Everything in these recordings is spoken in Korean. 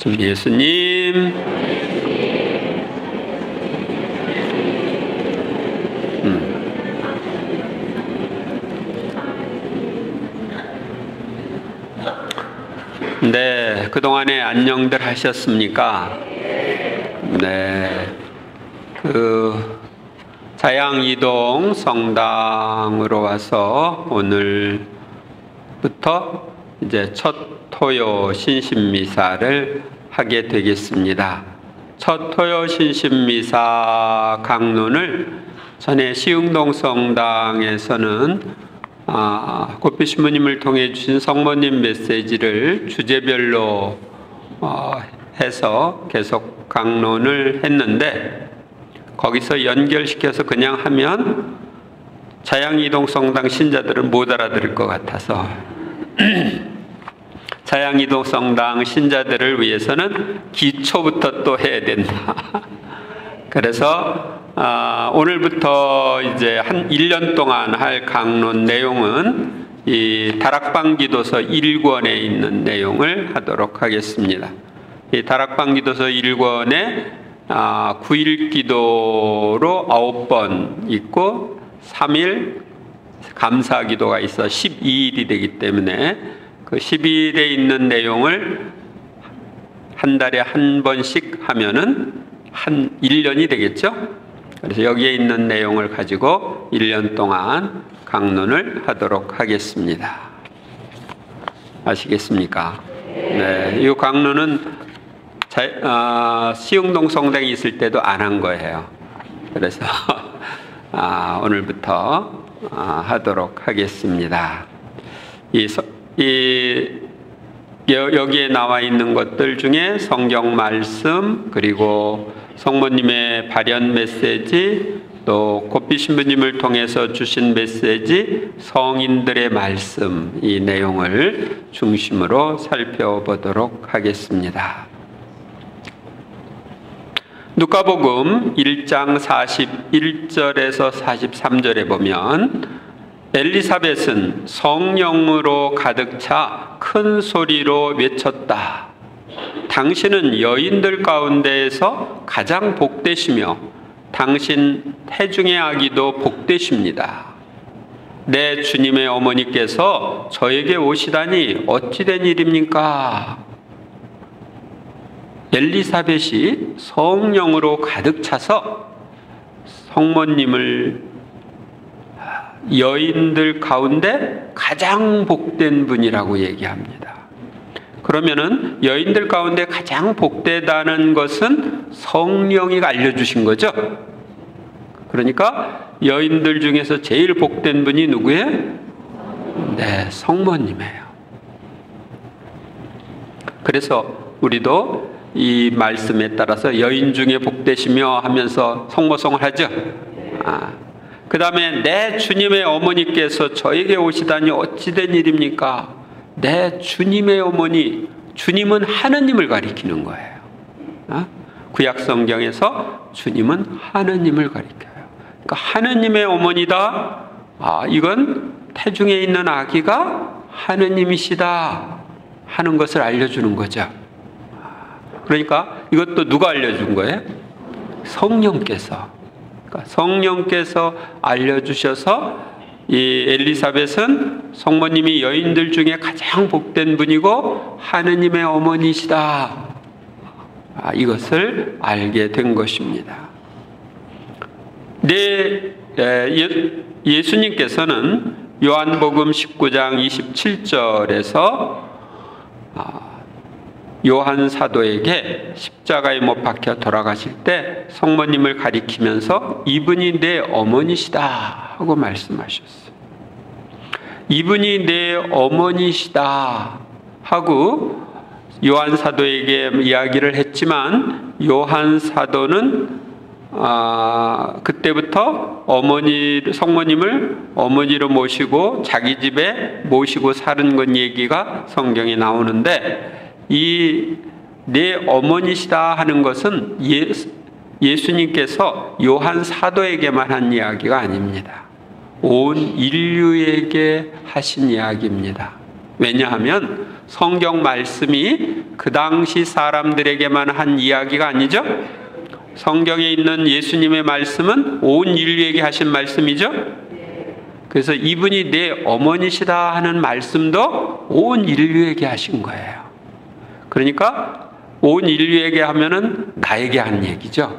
좀 예수님. 네, 그동안에 안녕들 하셨습니까? 네, 자양이동 성당으로 와서 오늘부터 이제 첫 토요 신신미사를 하게 되겠습니다. 첫 토요 신신미사 강론을 전에 시흥동 성당에서는 고삐 신부님을 통해 주신 성모님 메시지를 주제별로 해서 계속 강론을 했는데, 거기서 연결시켜서 그냥 하면 자양이동 성당 신자들은 못 알아들을 것 같아서 자양이동 성당 신자들을 위해서는 기초부터 또 해야 된다. 그래서 오늘부터 이제 한 1년 동안 할 강론 내용은 이 다락방 기도서 1권에 있는 내용을 하도록 하겠습니다. 이 다락방 기도서 1권에 9일 기도로 9번 있고 3일 감사 기도가 있어 12일이 되기 때문에 그 12일에 있는 내용을 한 달에 한 번씩 하면은 한 1년이 되겠죠? 그래서 여기에 있는 내용을 가지고 1년 동안 강론을 하도록 하겠습니다. 아시겠습니까? 네, 이 강론은 시흥동 성당에 있을 때도 안 한 거예요. 그래서 오늘부터 하도록 하겠습니다. 여기에 나와 있는 것들 중에 성경 말씀, 그리고 성모님의 발연 메시지, 또 고삐 신부님을 통해서 주신 메시지, 성인들의 말씀, 이 내용을 중심으로 살펴보도록 하겠습니다. 누가복음 1장 41절에서 43절에 보면 엘리사벳은 성령으로 가득 차 큰 소리로 외쳤다. 당신은 여인들 가운데에서 가장 복되시며 당신 태중의 아기도 복되십니다. 내 주님의 어머니께서 저에게 오시다니 어찌된 일입니까? 엘리사벳이 성령으로 가득 차서 성모님을 여인들 가운데 가장 복된 분이라고 얘기합니다. 그러면은 여인들 가운데 가장 복되다는 것은 성령이 알려주신 거죠. 그러니까 여인들 중에서 제일 복된 분이 누구예요? 네, 성모님이에요. 그래서 우리도 이 말씀에 따라서 여인 중에 복되시며 하면서 성모송을 하죠. 그 다음에 내 주님의 어머니께서 저에게 오시다니 어찌된 일입니까? 내 주님의 어머니, 주님은 하느님을 가리키는 거예요. 구약 성경에서 주님은 하느님을 가리켜요. 그러니까 하느님의 어머니다. 이건 태중에 있는 아기가 하느님이시다 하는 것을 알려주는 거죠. 그러니까 이것도 누가 알려준 거예요? 성령께서. 그러니까 성령께서 알려주셔서 이 엘리사벳은 성모님이 여인들 중에 가장 복된 분이고 하느님의 어머니시다. 이것을 알게 된 것입니다. 예수님께서는 요한복음 19장 27절에서 요한 사도에게 십자가에 못 박혀 돌아가실 때 성모님을 가리키면서 이분이 내 어머니시다 하고 말씀하셨어요. 이분이 내 어머니시다 하고 요한 사도에게 이야기를 했지만, 요한 사도는 그때부터 성모님을 어머니로 모시고 자기 집에 모시고 사는 건 얘기가 성경에 나오는데, 이 내 어머니시다 하는 것은 예수님께서 요한 사도에게만 한 이야기가 아닙니다. 온 인류에게 하신 이야기입니다. 왜냐하면 성경 말씀이 그 당시 사람들에게만 한 이야기가 아니죠. 성경에 있는 예수님의 말씀은 온 인류에게 하신 말씀이죠. 그래서 이분이 내 어머니시다 하는 말씀도 온 인류에게 하신 거예요. 그러니까 온 인류에게 하면은 나에게 한 얘기죠.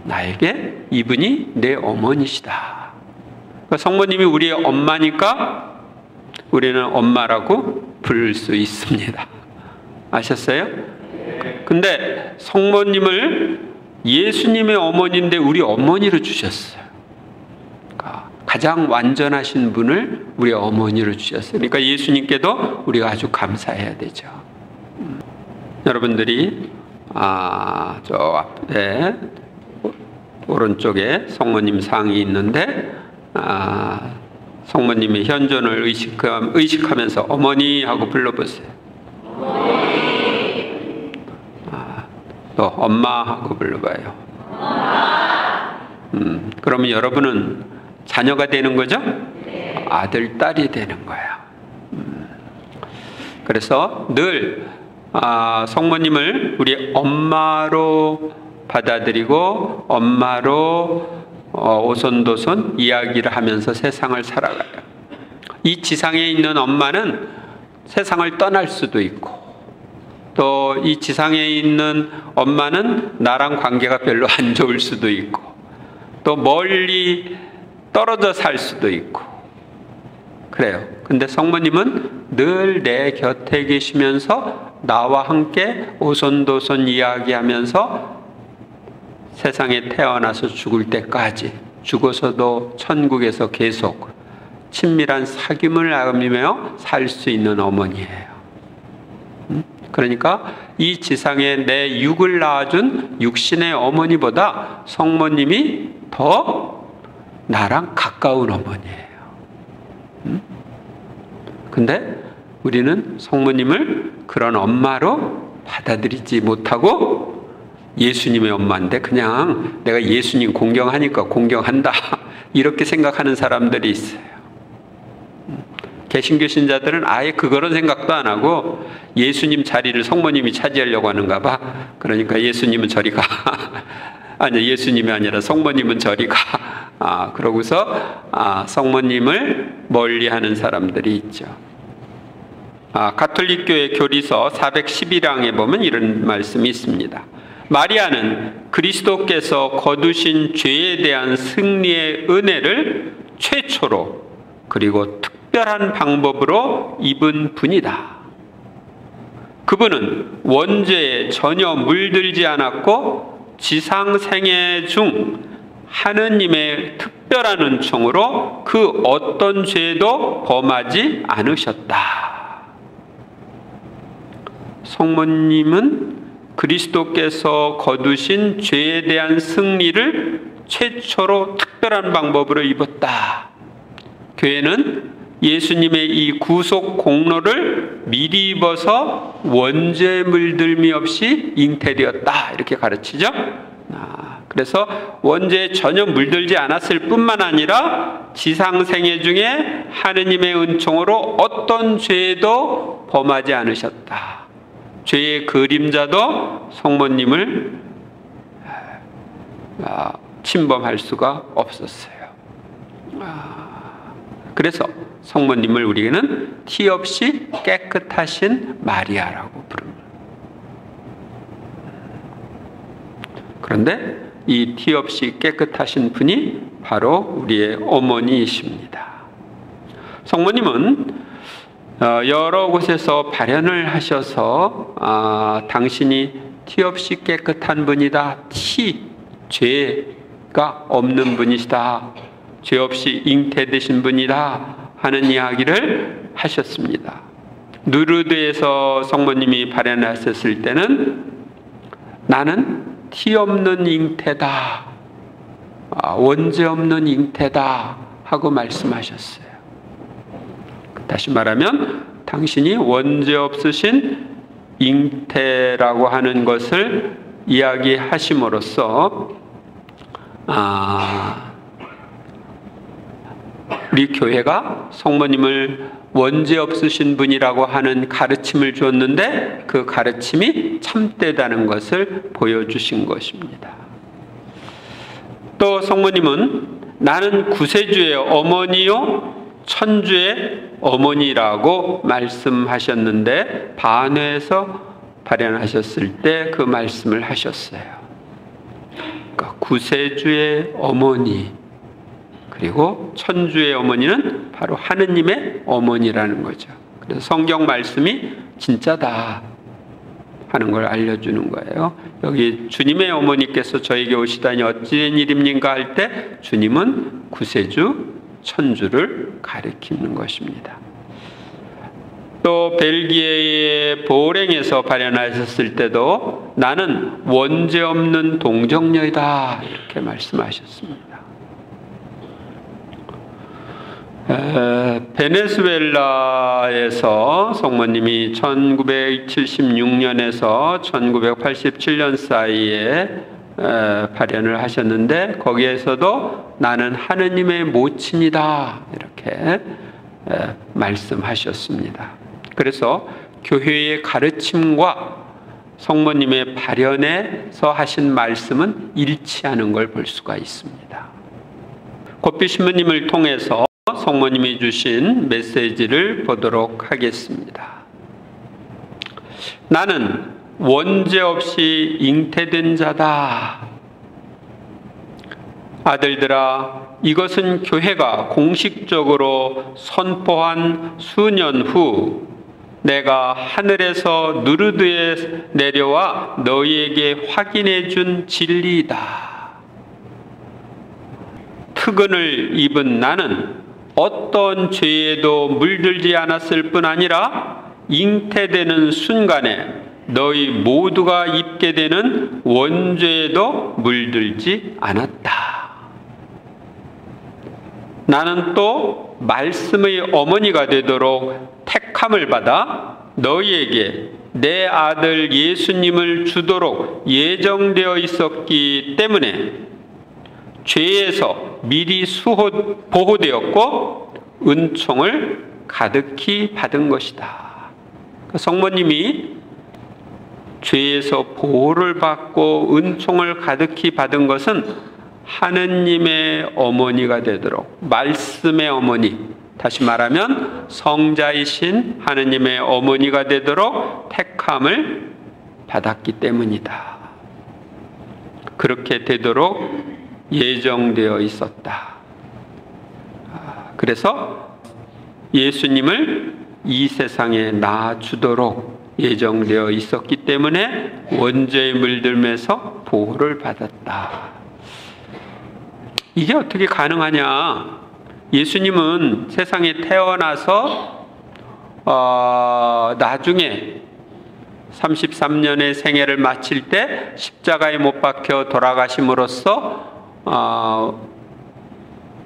나에게 이분이 내 어머니시다. 그러니까 성모님이 우리의 엄마니까 우리는 엄마라고 부를 수 있습니다. 아셨어요? 근데 성모님을 예수님의 어머니인데 우리 어머니로 주셨어요. 그러니까 가장 완전하신 분을 우리 어머니로 주셨어요. 그러니까 예수님께도 우리가 아주 감사해야 되죠. 여러분들이 저 앞에 오른쪽에 성모님 상이 있는데 성모님의 현존을 의식하면서 어머니 하고 불러보세요. 또 엄마 하고 불러봐요. 그러면 여러분은 자녀가 되는 거죠? 아들, 딸이 되는 거예요. 그래서 늘 성모님을 우리 엄마로 받아들이고 엄마로 오손도손 이야기를 하면서 세상을 살아가요. 이 지상에 있는 엄마는 세상을 떠날 수도 있고 또 이 지상에 있는 엄마는 나랑 관계가 별로 안 좋을 수도 있고 또 멀리 떨어져 살 수도 있고 그래요. 근데 성모님은 늘 내 곁에 계시면서 나와 함께 오손도손 이야기하면서 세상에 태어나서 죽을 때까지 죽어서도 천국에서 계속 친밀한 사귐을 나누며 살 수 있는 어머니예요. 그러니까 이 지상에 내 육을 낳아준 육신의 어머니보다 성모님이 더 나랑 가까운 어머니예요. 근데 우리는 성모님을 그런 엄마로 받아들이지 못하고 예수님의 엄마인데 그냥 내가 예수님 공경하니까 공경한다 이렇게 생각하는 사람들이 있어요. 개신교 신자들은 아예 그거는 생각도 안 하고 예수님 자리를 성모님이 차지하려고 하는가 봐. 그러니까 예수님은 저리 가. 아니 예수님이 아니라 성모님은 저리 가. 그러고서 성모님을 멀리하는 사람들이 있죠. 가톨릭교회 교리서 411항에 보면 이런 말씀이 있습니다. 마리아는 그리스도께서 거두신 죄에 대한 승리의 은혜를 최초로 그리고 특별한 방법으로 입은 분이다. 그분은 원죄에 전혀 물들지 않았고 지상 생애 중 하느님의 특별한 은총으로 그 어떤 죄도 범하지 않으셨다. 성모님은 그리스도께서 거두신 죄에 대한 승리를 최초로 특별한 방법으로 입었다. 교회는 예수님의 이 구속 공로를 미리 입어서 원죄 물들미 없이 잉태되었다 이렇게 가르치죠. 그래서 원죄에 전혀 물들지 않았을 뿐만 아니라 지상생애 중에 하느님의 은총으로 어떤 죄도 범하지 않으셨다. 죄의 그림자도 성모님을 침범할 수가 없었어요. 그래서 성모님을 우리는 티 없이 깨끗하신 마리아라고 부릅니다. 그런데 이 티 없이 깨끗하신 분이 바로 우리의 어머니이십니다. 성모님은 여러 곳에서 발현을 하셔서 당신이 티 없이 깨끗한 분이다. 죄가 없는 분이시다. 죄 없이 잉태되신 분이다 하는 이야기를 하셨습니다. 누르드에서 성모님이 발현하셨을 때는 나는 티 없는 잉태다, 원죄 없는 잉태다 하고 말씀하셨어요. 다시 말하면 당신이 원죄 없으신 잉태라고 하는 것을 이야기하심으로써 우리 교회가 성모님을 원죄 없으신 분이라고 하는 가르침을 줬는데 그 가르침이 참되다는 것을 보여주신 것입니다. 또 성모님은 나는 구세주의 어머니요 천주의 어머니라고 말씀하셨는데 반회에서 발현하셨을 때 그 말씀을 하셨어요. 그러니까 구세주의 어머니 그리고 천주의 어머니는 바로 하느님의 어머니라는 거죠. 그래서 성경 말씀이 진짜다 하는 걸 알려주는 거예요. 여기 주님의 어머니께서 저에게 오시다니 어찌된 일입니까 할 때 주님은 구세주, 천주를 가리키는 것입니다. 또 벨기에의 보랭에서 발현하셨을 때도 나는 원죄 없는 동정녀이다 이렇게 말씀하셨습니다. 베네수엘라에서 성모님이 1976년에서 1987년 사이에 발현을 하셨는데 거기에서도 나는 하느님의 모친이다 이렇게 말씀하셨습니다. 그래서 교회의 가르침과 성모님의 발현에서 하신 말씀은 일치하는 걸 볼 수가 있습니다. 고삐 신부님을 통해서 성모님이 주신 메시지를 보도록 하겠습니다. 나는 원죄 없이 잉태된 자다. 아들들아, 이것은 교회가 공식적으로 선포한 수년 후 내가 하늘에서 누르드에 내려와 너희에게 확인해 준 진리이다. 특은을 입은 나는 어떤 죄에도 물들지 않았을 뿐 아니라 잉태되는 순간에 너희 모두가 입게 되는 원죄에도 물들지 않았다. 나는 또 말씀의 어머니가 되도록 택함을 받아 너희에게 내 아들 예수님을 주도록 예정되어 있었기 때문에 죄에서 미리 보호되었고 은총을 가득히 받은 것이다. 성모님이 죄에서 보호를 받고 은총을 가득히 받은 것은 하느님의 어머니가 되도록 말씀의 어머니, 다시 말하면 성자이신 하느님의 어머니가 되도록 택함을 받았기 때문이다. 그렇게 되도록 예정되어 있었다. 그래서 예수님을 이 세상에 낳아주도록 예정되어 있었기 때문에 원죄에 물들면서 보호를 받았다. 이게 어떻게 가능하냐? 예수님은 세상에 태어나서 나중에 33년의 생애를 마칠 때 십자가에 못 박혀 돌아가심으로써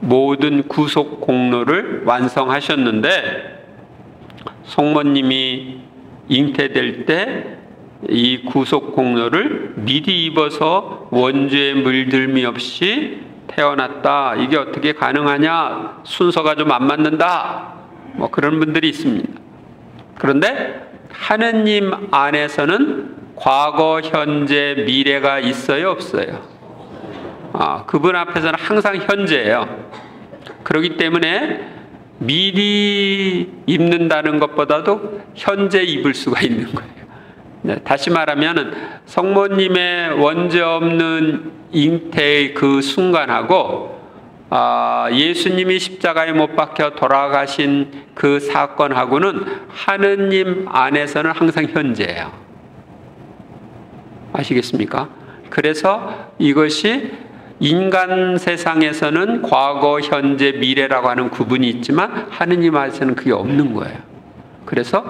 모든 구속 공로를 완성하셨는데 성모님이 잉태될 때 이 구속 공로를 미리 입어서 원죄에 물들미 없이 태어났다. 이게 어떻게 가능하냐? 순서가 좀 안 맞는다. 뭐 그런 분들이 있습니다. 그런데 하느님 안에서는 과거, 현재, 미래가 있어요, 없어요? 그분 앞에서는 항상 현재예요. 그렇기 때문에 미리 입는다는 것보다도 현재 입을 수가 있는 거예요. 다시 말하면 성모님의 원죄 없는 잉태의 그 순간하고 예수님이 십자가에 못 박혀 돌아가신 그 사건하고는 하느님 안에서는 항상 현재예요. 아시겠습니까? 그래서 이것이 인간 세상에서는 과거, 현재, 미래라고 하는 구분이 있지만 하느님 안에서는 그게 없는 거예요. 그래서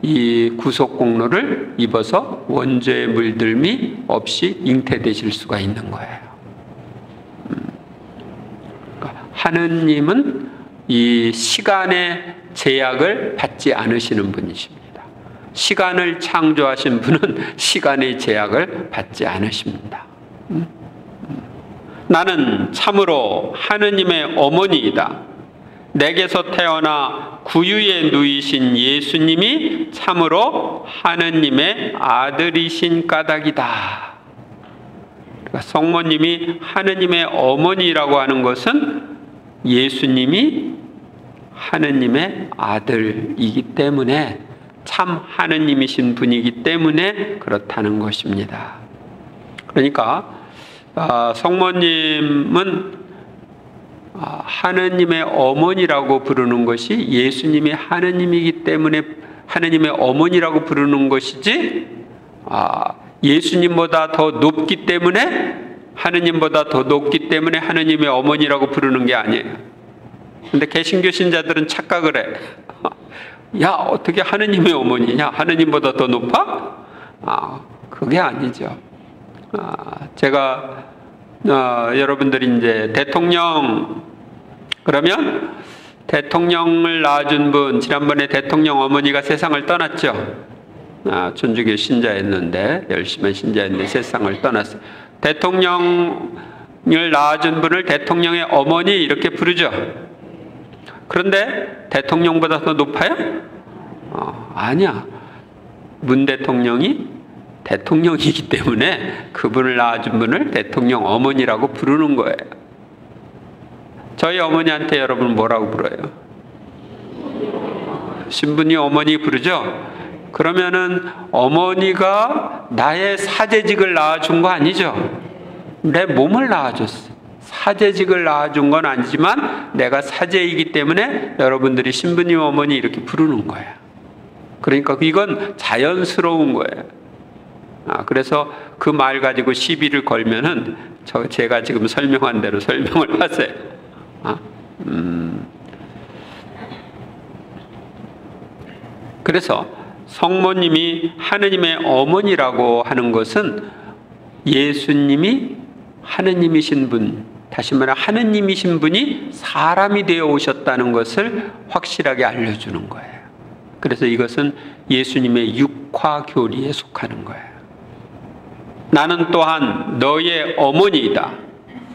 이 구속 공로를 입어서 원죄의 물들미 없이 잉태되실 수가 있는 거예요. 그러니까 하느님은 이 시간의 제약을 받지 않으시는 분이십니다. 시간을 창조하신 분은 시간의 제약을 받지 않으십니다. 나는 참으로 하느님의 어머니이다. 내게서 태어나 구유에 누이신 예수님이 참으로 하느님의 아들이신 까닭이다. 그러니까 성모님이 하느님의 어머니라고 하는 것은 예수님이 하느님의 아들이기 때문에, 참 하느님이신 분이기 때문에 그렇다는 것입니다. 그러니까 성모님은 하느님의 어머니라고 부르는 것이 예수님이 하느님이기 때문에 하느님의 어머니라고 부르는 것이지, 예수님보다 더 높기 때문에, 하느님보다 더 높기 때문에 하느님의 어머니라고 부르는 게 아니에요. 근데 개신교 신자들은 착각을 해. 야, 어떻게 하느님의 어머니냐? 하느님보다 더 높아? 그게 아니죠. 제가 여러분들이 이제 대통령, 그러면 대통령을 낳아준 분, 지난번에 대통령 어머니가 세상을 떠났죠. 천주교 신자였는데, 열심히 신자였는데 세상을 떠났어요. 대통령을 낳아준 분을 대통령의 어머니 이렇게 부르죠. 그런데 대통령보다 더 높아요? 아니야. 문 대통령이 대통령이기 때문에 그분을 낳아준 분을 대통령 어머니라고 부르는 거예요. 저희 어머니한테 여러분 뭐라고 불러요? 신부님 어머니 부르죠? 그러면은 어머니가 나의 사제직을 낳아준 거 아니죠? 내 몸을 낳아줬어. 사제직을 낳아준 건 아니지만 내가 사제이기 때문에 여러분들이 신부님 어머니 이렇게 부르는 거예요. 그러니까 이건 자연스러운 거예요. 그래서 그 말 가지고 시비를 걸면은 제가 지금 설명한 대로 설명을 하세요. 그래서 성모님이 하느님의 어머니라고 하는 것은 예수님이 하느님이신 분, 다시 말해 하느님이신 분이 사람이 되어 오셨다는 것을 확실하게 알려주는 거예요. 그래서 이것은 예수님의 육화교리에 속하는 거예요. 나는 또한 너의 어머니이다.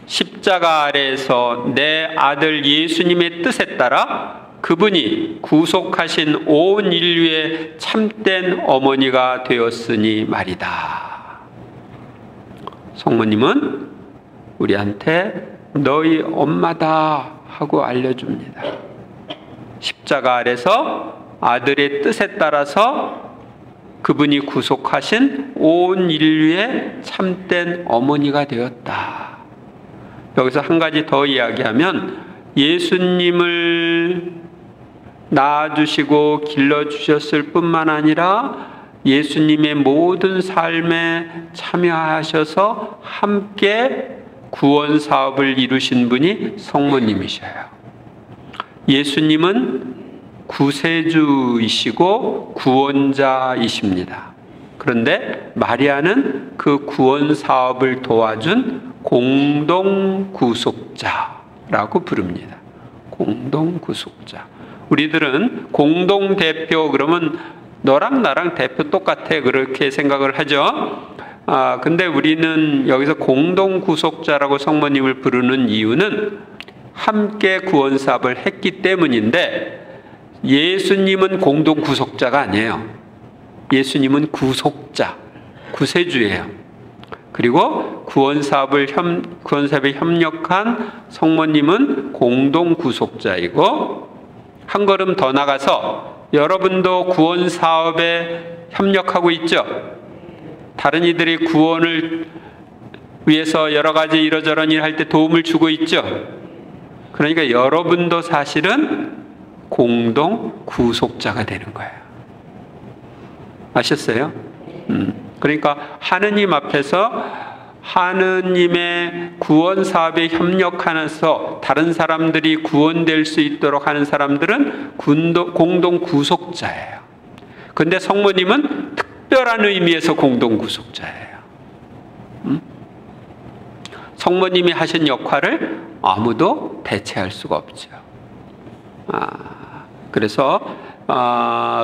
십자가 아래에서 내 아들 예수님의 뜻에 따라 그분이 구속하신 온 인류의 참된 어머니가 되었으니 말이다. 성모님은 우리한테 너희 엄마다 하고 알려줍니다. 십자가 아래서 아들의 뜻에 따라서 그분이 구속하신 온 인류의 참된 어머니가 되었다. 여기서 한 가지 더 이야기하면, 예수님을 낳아주시고 길러주셨을 뿐만 아니라 예수님의 모든 삶에 참여하셔서 함께 구원 사업을 이루신 분이 성모님이셔요. 예수님은 구세주이시고 구원자이십니다. 그런데 마리아는 그 구원 사업을 도와준 공동 구속자라고 부릅니다. 공동 구속자. 우리들은 공동 대표 그러면 너랑 나랑 대표 똑같아 그렇게 생각을 하죠. 근데 우리는 여기서 공동 구속자라고 성모님을 부르는 이유는 함께 구원 사업을 했기 때문인데, 예수님은 공동 구속자가 아니에요. 예수님은 구속자, 구세주예요. 그리고 구원 사업에 협력한 성모님은 공동 구속자이고, 한 걸음 더 나가서 여러분도 구원 사업에 협력하고 있죠. 다른 이들이 구원을 위해서 여러 가지 이러저런 일 할 때 도움을 주고 있죠. 그러니까 여러분도 사실은 공동 구속자가 되는 거예요. 아셨어요? 그러니까 하느님 앞에서 하느님의 구원 사업에 협력하면서 다른 사람들이 구원될 수 있도록 하는 사람들은 공동 구속자예요. 그런데 성모님은 특별한 의미에서 공동 구속자예요. 성모님이 하신 역할을 아무도 대체할 수가 없죠. 그래서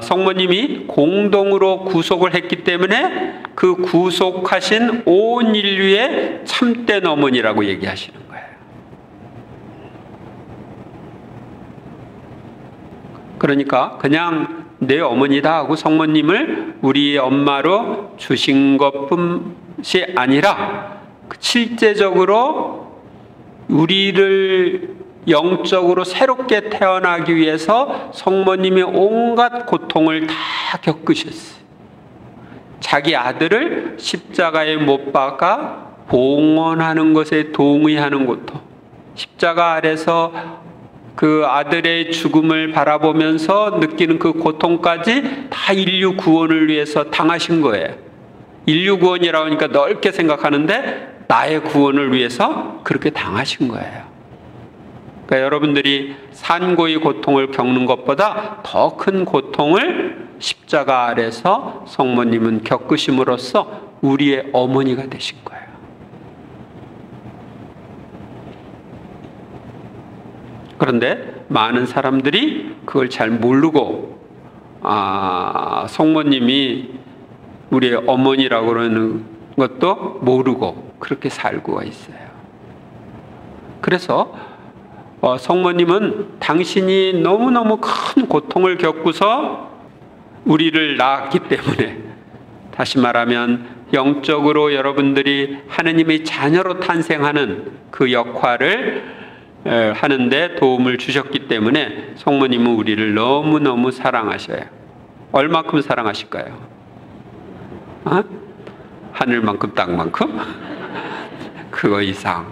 성모님이 공동으로 구속을 했기 때문에 그 구속하신 온 인류의 참된 어머니라고 얘기하시는 거예요. 그러니까 그냥 내 어머니다 하고 성모님을 우리의 엄마로 주신 것뿐이 아니라 실제적으로 우리를 영적으로 새롭게 태어나기 위해서 성모님이 온갖 고통을 다 겪으셨어요. 자기 아들을 십자가에 못 박아 봉헌하는 것에 동의하는 고통, 십자가 아래서 그 아들의 죽음을 바라보면서 느끼는 그 고통까지 다 인류 구원을 위해서 당하신 거예요. 인류 구원이라고 하니까 넓게 생각하는데 나의 구원을 위해서 그렇게 당하신 거예요. 그러니까 여러분들이 산고의 고통을 겪는 것보다 더 큰 고통을 십자가 아래서 성모님은 겪으심으로써 우리의 어머니가 되신 거예요. 그런데 많은 사람들이 그걸 잘 모르고 성모님이 우리의 어머니라고 그러는 것도 모르고 그렇게 살고 있어요. 그래서 성모님은 당신이 너무너무 큰 고통을 겪고서 우리를 낳았기 때문에, 다시 말하면 영적으로 여러분들이 하느님의 자녀로 탄생하는 그 역할을 하는데 도움을 주셨기 때문에 성모님은 우리를 너무너무 사랑하셔요. 얼마큼 사랑하실까요? 하늘만큼 땅만큼? 그거 이상.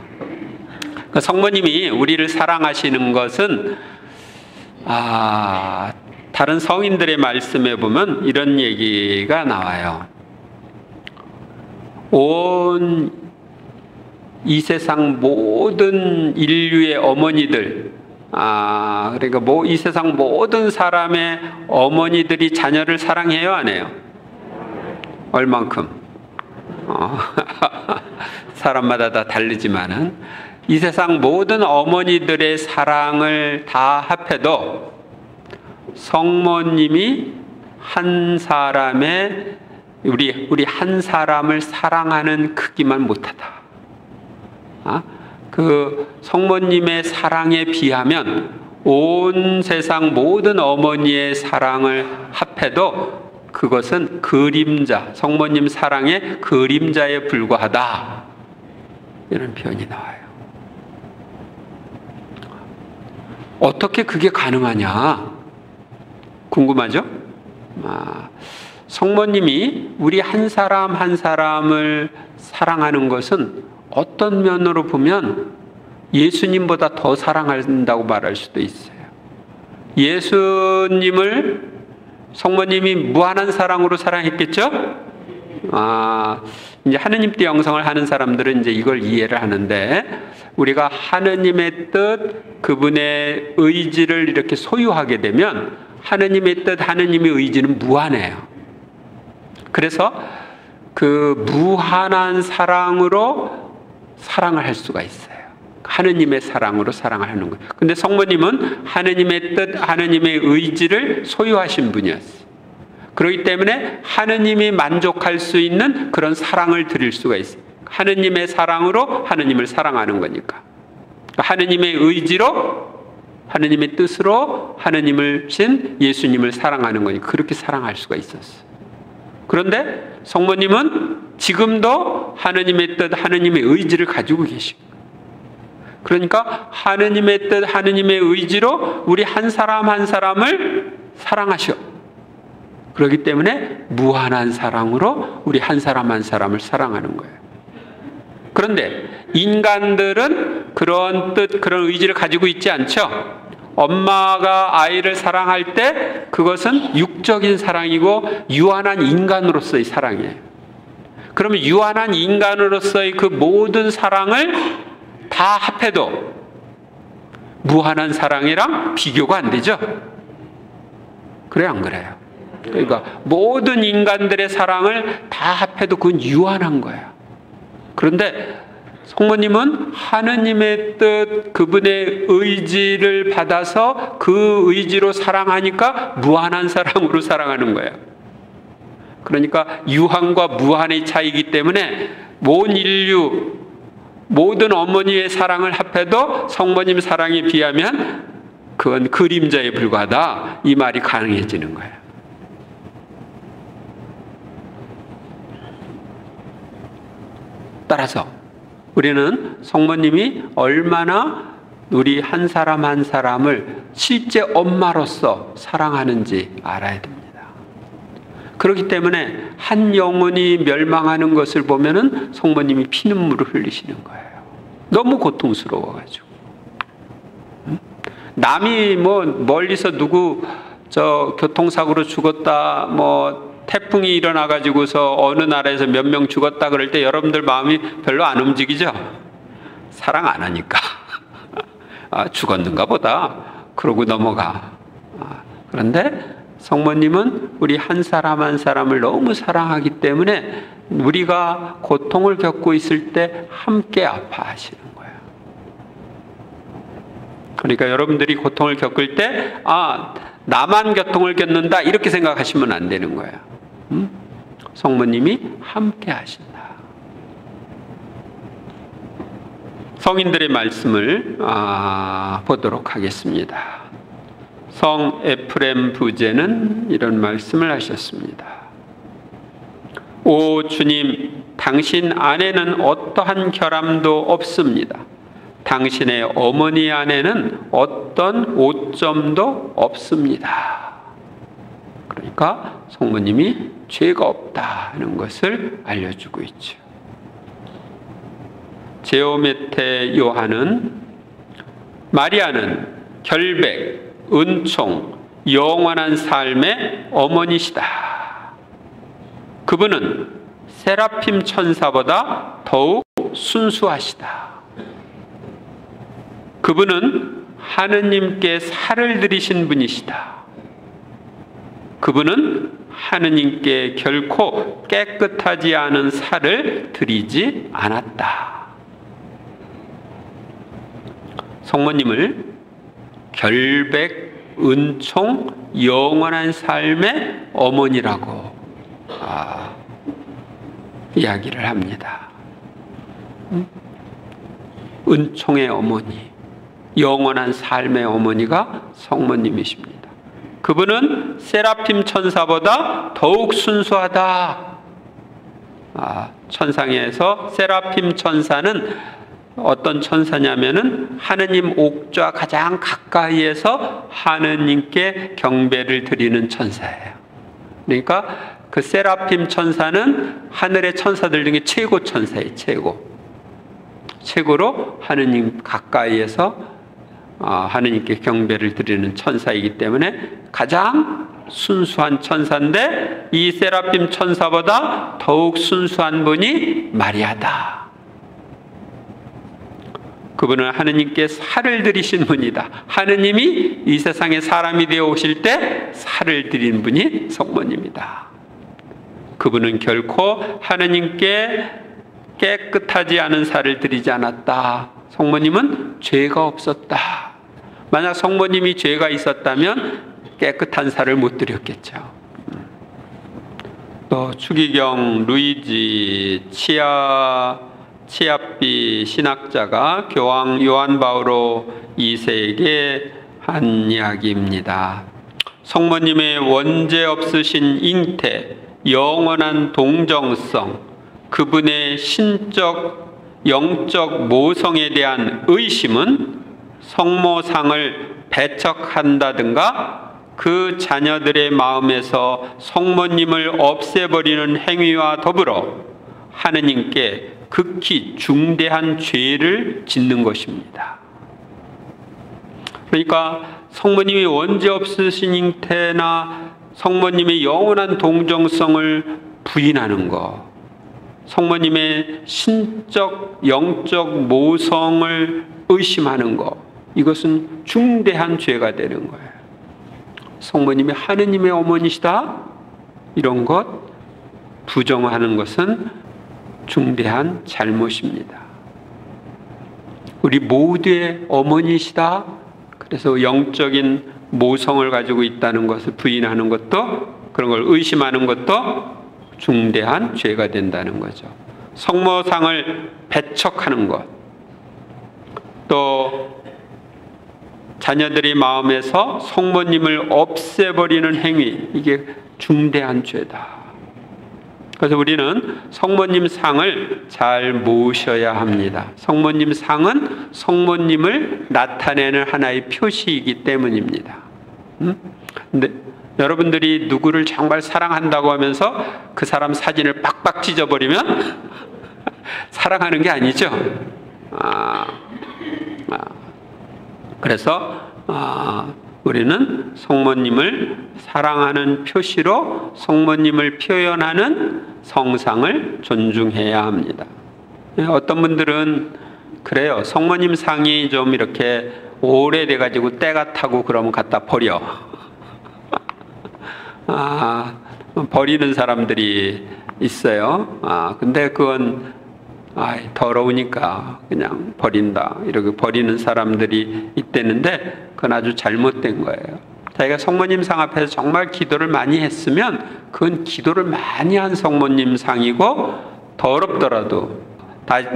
그러니까 성모님이 우리를 사랑하시는 것은 다른 성인들의 말씀에 보면 이런 얘기가 나와요. 온 이 세상 모든 인류의 어머니들, 그러니까 이 세상 모든 사람의 어머니들이 자녀를 사랑해요, 안 해요? 얼만큼? 사람마다 다 다르지만은 이 세상 모든 어머니들의 사랑을 다 합해도 성모님이 한 사람의 우리 한 사람을 사랑하는 크기만 못하다. 그 성모님의 사랑에 비하면 온 세상 모든 어머니의 사랑을 합해도 그것은 그림자, 성모님 사랑의 그림자에 불과하다. 이런 표현이 나와요. 어떻게 그게 가능하냐? 궁금하죠? 성모님이 우리 한 사람 한 사람을 사랑하는 것은 어떤 면으로 보면 예수님보다 더 사랑한다고 말할 수도 있어요. 예수님을 성모님이 무한한 사랑으로 사랑했겠죠? 이제 하느님 때 영성을 하는 사람들은 이제 이걸 이해를 하는데, 우리가 하느님의 뜻, 그분의 의지를 이렇게 소유하게 되면 하느님의 뜻, 하느님의 의지는 무한해요. 그래서 그 무한한 사랑으로 사랑을 할 수가 있어요. 하느님의 사랑으로 사랑을 하는 거예요. 근데 성모님은 하느님의 뜻, 하느님의 의지를 소유하신 분이었어요. 그렇기 때문에 하느님이 만족할 수 있는 그런 사랑을 드릴 수가 있어요. 하느님의 사랑으로 하느님을 사랑하는 거니까. 하느님의 의지로, 하느님의 뜻으로 하느님을 신 예수님을 사랑하는 거니까 그렇게 사랑할 수가 있었어요. 그런데 성모님은 지금도 하느님의 뜻, 하느님의 의지를 가지고 계십니다. 그러니까 하느님의 뜻, 하느님의 의지로 우리 한 사람 한 사람을 사랑하셔. 그렇기 때문에 무한한 사랑으로 우리 한 사람 한 사람을 사랑하는 거예요. 그런데 인간들은 그런 뜻, 그런 의지를 가지고 있지 않죠? 엄마가 아이를 사랑할 때 그것은 육적인 사랑이고 유한한 인간으로서의 사랑이에요. 그러면 유한한 인간으로서의 그 모든 사랑을 다 합해도 무한한 사랑이랑 비교가 안 되죠? 그래요, 안 그래요? 그러니까 모든 인간들의 사랑을 다 합해도 그건 유한한 거야. 그런데 성모님은 하느님의 뜻, 그분의 의지를 받아서 그 의지로 사랑하니까 무한한 사랑으로 사랑하는 거예요. 그러니까 유한과 무한의 차이이기 때문에 온 인류, 모든 어머니의 사랑을 합해도 성모님 사랑에 비하면 그건 그림자에 불과하다. 이 말이 가능해지는 거예요. 따라서 우리는 성모님이 얼마나 우리 한 사람 한 사람을 실제 엄마로서 사랑하는지 알아야 됩니다. 그렇기 때문에 한 영혼이 멸망하는 것을 보면은 성모님이 피눈물을 흘리시는 거예요. 너무 고통스러워가지고. 남이 뭐 멀리서 누구 교통사고로 죽었다, 뭐 태풍이 일어나가지고서 어느 나라에서 몇 명 죽었다 그럴 때 여러분들 마음이 별로 안 움직이죠? 사랑 안 하니까. 죽었는가 보다. 그러고 넘어가. 그런데 성모님은 우리 한 사람 한 사람을 너무 사랑하기 때문에 우리가 고통을 겪고 있을 때 함께 아파하시는 거예요. 그러니까 여러분들이 고통을 겪을 때 나만 고통을 겪는다 이렇게 생각하시면 안 되는 거예요. 성모님이 함께 하신다. 성인들의 말씀을 보도록 하겠습니다. 성 에프렘 부제는 이런 말씀을 하셨습니다. 오 주님, 당신 안에는 어떠한 결함도 없습니다. 당신의 어머니 안에는 어떤 오점도 없습니다. 그러니까 성모님이 죄가 없다는 것을 알려주고 있죠. 제오메테 요한은 마리아는 결백, 은총, 영원한 삶의 어머니시다. 그분은 세라핌 천사보다 더욱 순수하시다. 그분은 하느님께 살을 드리신 분이시다. 그분은 하느님께 결코 깨끗하지 않은 살을 드리지 않았다. 성모님을 결백, 은총, 영원한 삶의 어머니라고 이야기를 합니다. 은총의 어머니, 영원한 삶의 어머니가 성모님이십니다. 그분은 세라핌 천사보다 더욱 순수하다. 천상에서 세라핌 천사는 어떤 천사냐면은 하느님 옥좌 가장 가까이에서 하느님께 경배를 드리는 천사예요. 그러니까 그 세라핌 천사는 하늘의 천사들 중에 최고 천사예요. 최고로 하느님 가까이에서 하느님께 경배를 드리는 천사이기 때문에 가장 순수한 천사인데 이 세라핌 천사보다 더욱 순수한 분이 마리아다. 그분은 하느님께 살을 드리신 분이다. 하느님이 이 세상에 사람이 되어 오실 때 살을 드린 분이 성모님이다. 그분은 결코 하느님께 깨끗하지 않은 살을 드리지 않았다. 성모님은 죄가 없었다. 만약 성모님이 죄가 있었다면 깨끗한 살을 못 드렸겠죠. 또 추기경 루이지 치아비 신학자가 교황 요한 바오로 2세에게 한 이야기입니다. 성모님의 원죄 없으신 잉태, 영원한 동정성, 그분의 신적, 영적 모성에 대한 의심은 성모상을 배척한다든가 그 자녀들의 마음에서 성모님을 없애버리는 행위와 더불어 하느님께 극히 중대한 죄를 짓는 것입니다. 그러니까 성모님이 원죄 없으신 잉태나 성모님의 영원한 동정성을 부인하는 것, 성모님의 신적, 영적 모성을 의심하는 것, 이것은 중대한 죄가 되는 거예요. 성모님이 하느님의 어머니시다? 이런 것 부정하는 것은 중대한 잘못입니다. 우리 모두의 어머니시다. 그래서 영적인 모성을 가지고 있다는 것을 부인하는 것도, 그런 걸 의심하는 것도 중대한 죄가 된다는 거죠. 성모상을 배척하는 것, 또 자녀들의 마음에서 성모님을 없애버리는 행위, 이게 중대한 죄다. 그래서 우리는 성모님 상을 잘 모셔야 합니다. 성모님 상은 성모님을 나타내는 하나의 표시이기 때문입니다. 근데 여러분들이 누구를 정말 사랑한다고 하면서 그 사람 사진을 빡빡 찢어버리면 사랑하는 게 아니죠. 그래서 우리는 성모님을 사랑하는 표시로 성모님을 표현하는 성상을 존중해야 합니다. 어떤 분들은 그래요. 성모님 상이 좀 이렇게 오래돼가지고 때가 타고 그러면 갖다 버려. 버리는 사람들이 있어요. 근데 그건 더러우니까 그냥 버린다, 이렇게 버리는 사람들이 있대는데 그건 아주 잘못된 거예요. 자기가 성모님 상 앞에서 정말 기도를 많이 했으면 그건 기도를 많이 한 성모님 상이고, 더럽더라도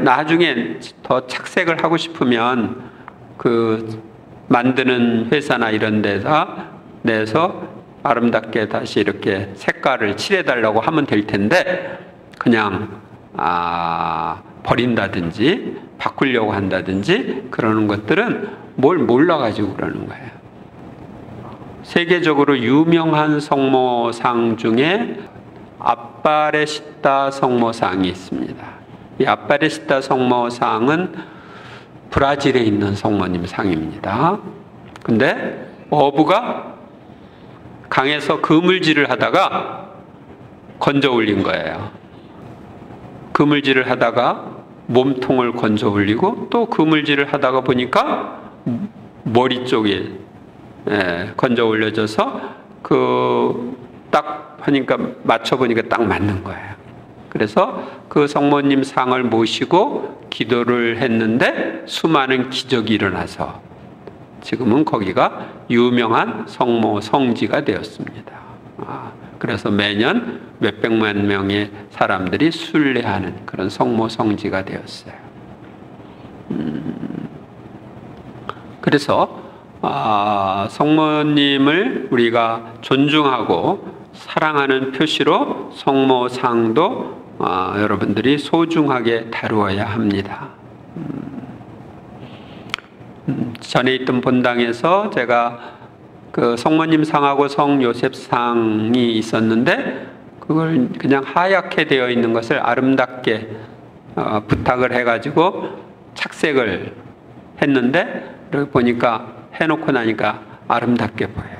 나중에 더 착색을 하고 싶으면 그 만드는 회사나 이런 데서 내서 아름답게 다시 이렇게 색깔을 칠해달라고 하면 될 텐데, 그냥 버린다든지 바꾸려고 한다든지 그러는 것들은 뭘 몰라가지고 그러는 거예요. 세계적으로 유명한 성모상 중에 아빠레시타 성모상이 있습니다. 이 아빠레시타 성모상은 브라질에 있는 성모님 상입니다. 근데 어부가 강에서 그물질을 하다가 건져 올린 거예요. 그물질을 하다가 몸통을 건져 올리고 또 그물질을 하다가 보니까 머리 쪽에 건져 올려져서 딱 하니까 맞춰보니까 딱 맞는 거예요. 그래서 그 성모님 상을 모시고 기도를 했는데 수많은 기적이 일어나서 지금은 거기가 유명한 성모 성지가 되었습니다. 그래서 매년 몇백만 명의 사람들이 순례하는 그런 성모 성지가 되었어요. 그래서 성모님을 우리가 존중하고 사랑하는 표시로 성모상도 여러분들이 소중하게 다루어야 합니다. 전에 있던 본당에서 제가 그 성모님 상하고 성 요셉 상이 있었는데 그걸 그냥 하얗게 되어 있는 것을 아름답게 부탁을 해가지고 착색을 했는데 이렇게 보니까 해놓고 나니까 아름답게 보여요.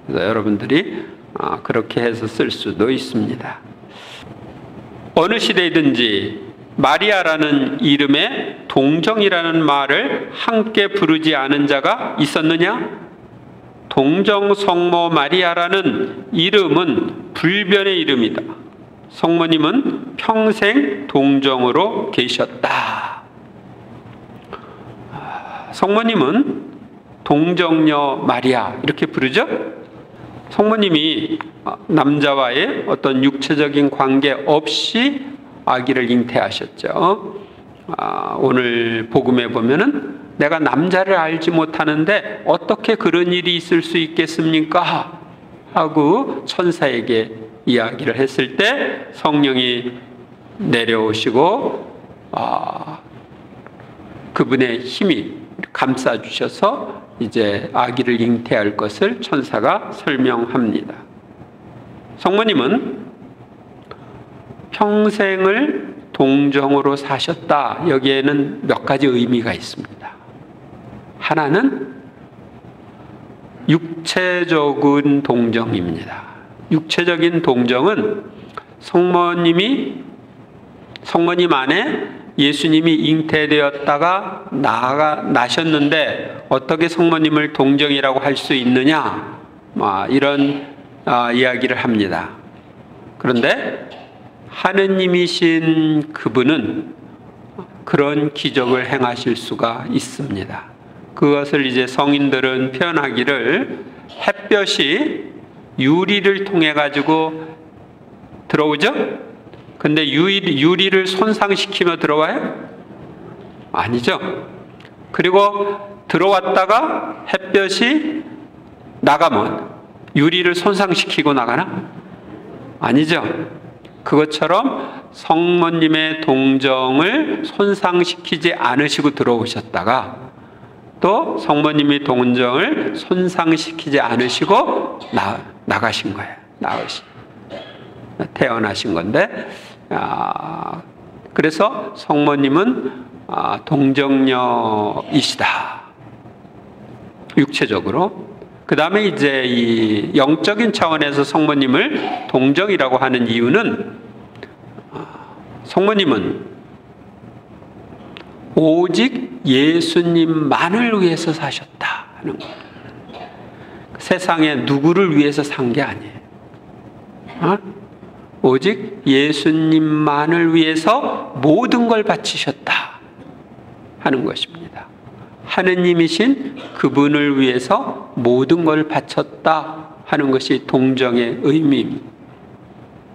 그래서 여러분들이 그렇게 해서 쓸 수도 있습니다. 어느 시대이든지 마리아라는 이름에 동정이라는 말을 함께 부르지 않은 자가 있었느냐? 동정 성모 마리아라는 이름은 불변의 이름이다. 성모님은 평생 동정으로 계셨다. 성모님은 동정녀 마리아 이렇게 부르죠? 성모님이 남자와의 어떤 육체적인 관계 없이 아기를 잉태하셨죠. 오늘 복음에 보면은 내가 남자를 알지 못하는데 어떻게 그런 일이 있을 수 있겠습니까? 하고 천사에게 이야기를 했을 때 성령이 내려오시고 그분의 힘이 감싸주셔서 이제 아기를 잉태할 것을 천사가 설명합니다. 성모님은 평생을 동정으로 사셨다. 여기에는 몇 가지 의미가 있습니다. 하나는 육체적인 동정입니다. 육체적인 동정은 성모님 안에 예수님이 잉태되었다가 나셨는데 어떻게 성모님을 동정이라고 할 수 있느냐, 이런 이야기를 합니다. 그런데 하느님이신 그분은 그런 기적을 행하실 수가 있습니다. 그것을 이제 성인들은 표현하기를 햇볕이 유리를 통해 가지고 들어오죠? 근데 유리를 손상시키며 들어와요? 아니죠. 그리고 들어왔다가 햇볕이 나가면 유리를 손상시키고 나가나? 아니죠. 그것처럼 성모님의 동정을 손상시키지 않으시고 들어오셨다가 또 성모님의 동정을 손상시키지 않으시고 나가신 거예요. 태어나신 건데, 그래서 성모님은 동정녀이시다. 육체적으로. 그 다음에 이제 이 영적인 차원에서 성모님을 동정이라고 하는 이유는, 성모님은 오직 예수님만을 위해서 사셨다 하는 거예요. 세상에 누구를 위해서 산 게 아니에요. 오직 예수님만을 위해서 모든 걸 바치셨다 하는 것입니다. 하느님이신 그분을 위해서 모든 걸 바쳤다 하는 것이 동정의 의미입니다.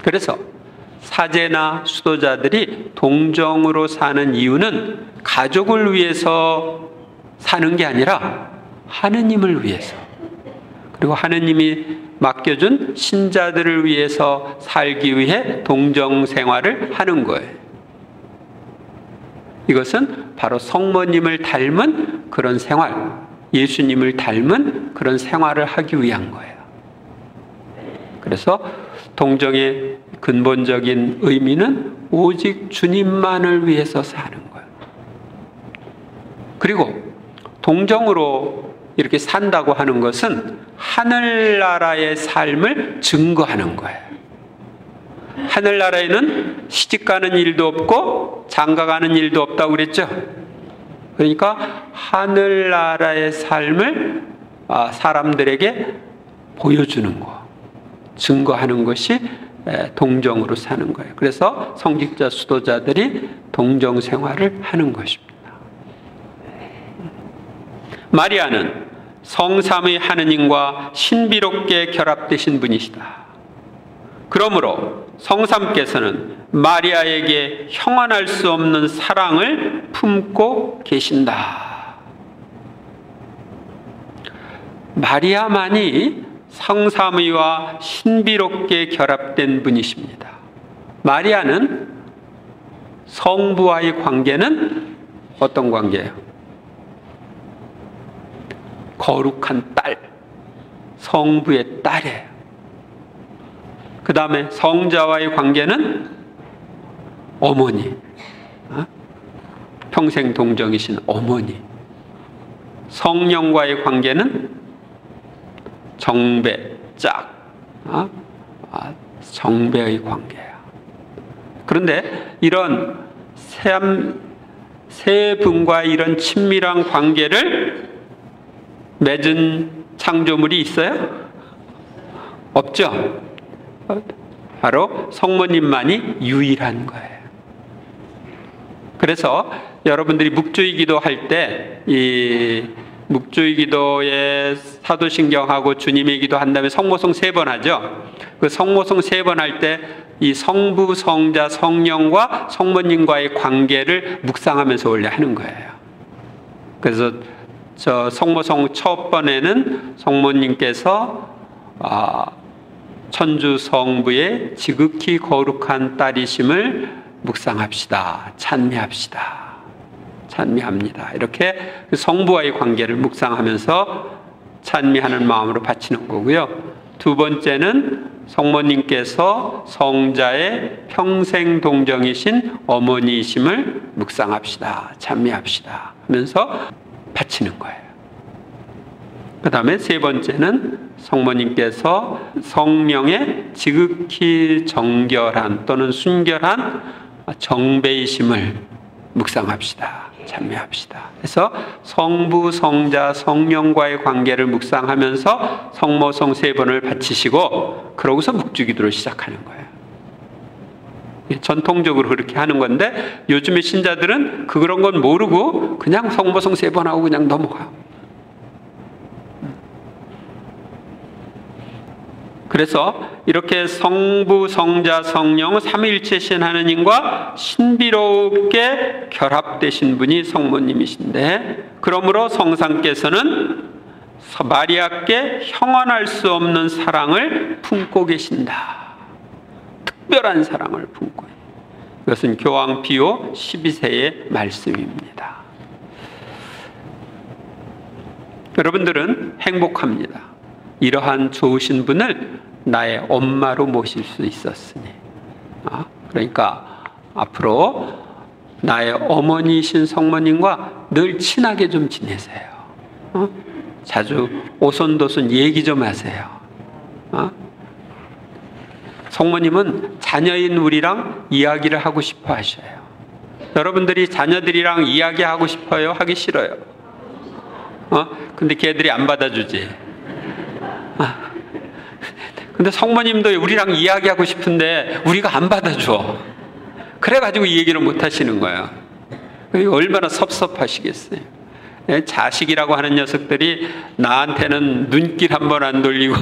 그래서 사제나 수도자들이 동정으로 사는 이유는 가족을 위해서 사는 게 아니라 하느님을 위해서, 그리고 하느님이 맡겨준 신자들을 위해서 살기 위해 동정 생활을 하는 거예요. 이것은 바로 성모님을 닮은 그런 생활, 예수님을 닮은 그런 생활을 하기 위한 거예요. 그래서 동정의 근본적인 의미는 오직 주님만을 위해서 사는 거예요. 그리고 동정으로 이렇게 산다고 하는 것은 하늘나라의 삶을 증거하는 거예요. 하늘나라에는 시집가는 일도 없고 장가가는 일도 없다고 그랬죠. 그러니까 하늘나라의 삶을 사람들에게 보여주는 거, 증거하는 것이 동정으로 사는 거예요. 그래서 성직자 수도자들이 동정 생활을 하는 것입니다. 마리아는 성삼의 하느님과 신비롭게 결합되신 분이시다. 그러므로 성삼께서는 마리아에게 형언할 수 없는 사랑을 품고 계신다. 마리아만이 성삼위와 신비롭게 결합된 분이십니다. 마리아는 성부와의 관계는 어떤 관계예요? 거룩한 딸, 성부의 딸이에요. 그 다음에 성자와의 관계는 어머니, 평생 동정이신 어머니. 성령과의 관계는 정배, 짝, 정배의 관계야. 그런데 이런 세 분과의 이런 친밀한 관계를 맺은 창조물이 있어요? 없죠? 바로 성모님만이 유일한 거예요. 그래서 여러분들이 묵주의 기도할 때 이 묵주의 기도에 사도신경하고 주님의 기도 한 다음에 성모성 3번 하죠. 그 성모성 3번 할 때 이 성부, 성자, 성령과 성모님과의 관계를 묵상하면서 원래 하는 거예요. 그래서 저 성모성 첫 번에는 성모님께서 천주 성부의 지극히 거룩한 딸이심을 묵상합시다. 찬미합시다. 찬미합니다. 이렇게 성부와의 관계를 묵상하면서 찬미하는 마음으로 바치는 거고요. 두 번째는 성모님께서 성자의 평생 동정이신 어머니이심을 묵상합시다. 찬미합시다. 하면서 바치는 거예요. 그 다음에 세 번째는 성모님께서 성령의 지극히 정결한 또는 순결한 정배이심을 묵상합시다. 찬미합시다. 그래서 성부, 성자, 성령과의 관계를 묵상하면서 성모성 3번을 바치시고 그러고서 묵주기도를 시작하는 거예요. 전통적으로 그렇게 하는 건데 요즘의 신자들은 그런 건 모르고 그냥 성모성 3번 하고 그냥 넘어가요. 그래서 이렇게 성부, 성자, 성령 삼위일체신 하느님과 신비롭게 결합되신 분이 성모님이신데, 그러므로 성상께서는 마리아께 형언할 수 없는 사랑을 품고 계신다. 특별한 사랑을 품고. 이것은 교황 비오 12세의 말씀입니다. 여러분들은 행복합니다. 이러한 좋으신 분을 나의 엄마로 모실 수 있었으니. 그러니까 앞으로 나의 어머니이신 성모님과 늘 친하게 좀 지내세요. 자주 오손도손 얘기 좀 하세요. 성모님은 자녀인 우리랑 이야기를 하고 싶어 하셔요. 여러분들이 자녀들이랑 이야기하고 싶어요? 하기 싫어요? 근데 걔들이 안 받아주지. 근데 성모님도 우리랑 이야기하고 싶은데 우리가 안 받아줘. 그래가지고 이 얘기를 못 하시는 거예요. 얼마나 섭섭하시겠어요. 자식이라고 하는 녀석들이 나한테는 눈길 한 번 안 돌리고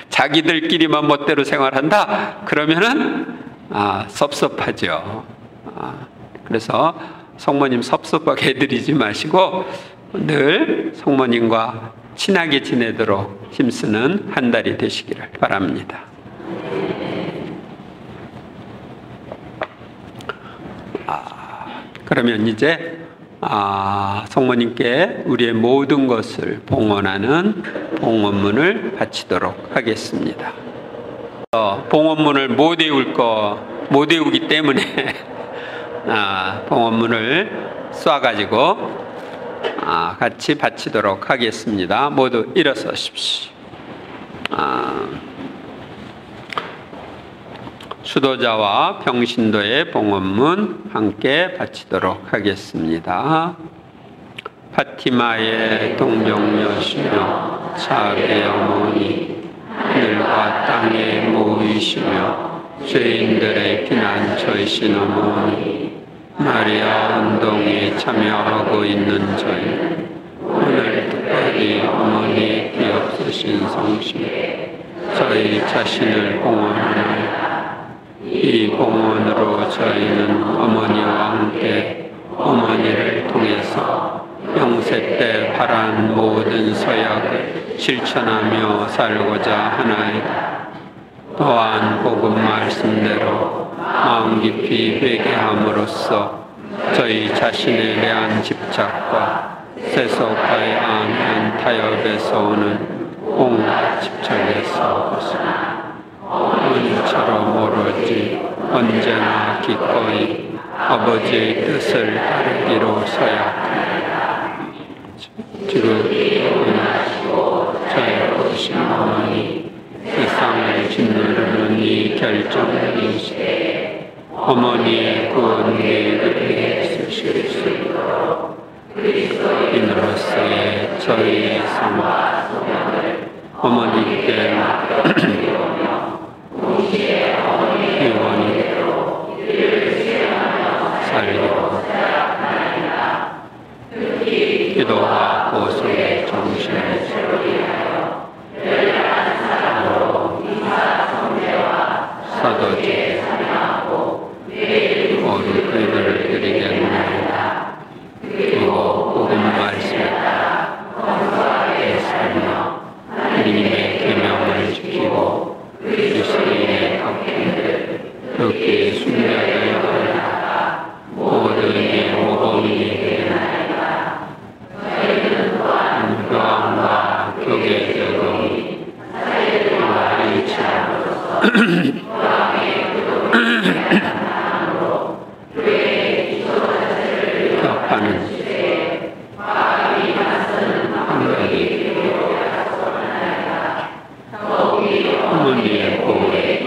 자기들끼리만 멋대로 생활한다? 그러면은 섭섭하죠. 그래서 성모님 섭섭하게 해드리지 마시고 늘 성모님과 친하게 지내도록 힘쓰는 한 달이 되시기를 바랍니다. 그러면 이제 성모님께 우리의 모든 것을 봉헌하는 봉헌문을 바치도록 하겠습니다. 봉헌문을 못 외우기 때문에 봉헌문을 쏴가지고 같이 바치도록 하겠습니다. 모두 일어서십시오. 수도자와 평신도의 봉헌문 함께 바치도록 하겠습니다. 파티마의 동정녀시며 자비의 어머니, 하늘과 땅에 모이시며 죄인들의 피난처이신 어머니, 마리아 운동에 참여하고 있는 저희, 오늘 특별히 어머니의 뒤엎으신 성심에 저희 자신을 봉헌하나이다. 이 봉헌으로 저희는 어머니와 함께 어머니를 통해서 영세 때 바란 모든 서약을 실천하며 살고자 하나이다. 또한 복음 말씀대로 마음 깊이 회개함으로써 저희 자신에 대한 집착과 세속과의 암한 타협에서 오는 온갖 집착에서 벗어나 어머니처럼 오로지 언제나 기꺼이 아버지의 뜻을 따르기로 서약합니다. 지금 일어나시고 저의 오신 어머니, 세상을 짓누르는 이 결정적인 시대에 어머니의 구원 계획을 쓰실 수 있도록 그리스도인으로서의 저희의 삶과 소명을 어머니께 의원이대로 살기로 기도와 보속의 정신을 사도제 모든 그들을 드리겠나이다. 그리고 복음 말씀에 따라 건강하게 살며 하나님의 계명을 지키고 그리스도인의 doctrine 듣기 순례를 걸다가 모든 이 모범이 되나이다. 저희는 또한 교황과 교계 제도이 사회와 일치함으로써 격하는 방법이 어머니의 보호에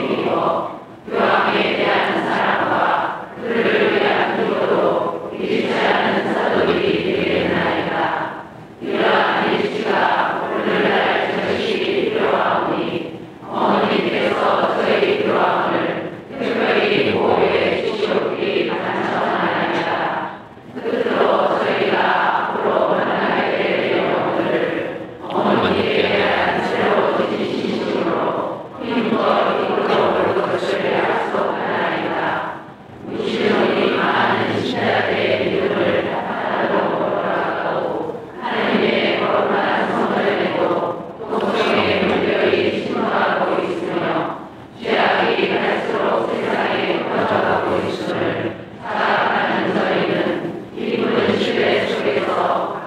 교황에 대한 사랑과 그를 위한 기도도 잃지 않는 사도들이 되겠나이다. 이러한 일치가 오늘날 절실히 필요하오니 어머니께서 저희 교황을 특별히 보호해 주시옵기 간청하나이다. 끝으로 저희가 앞으로 만나게 될 영혼을 어머니께 대한 새로운 진심으로 하나님께서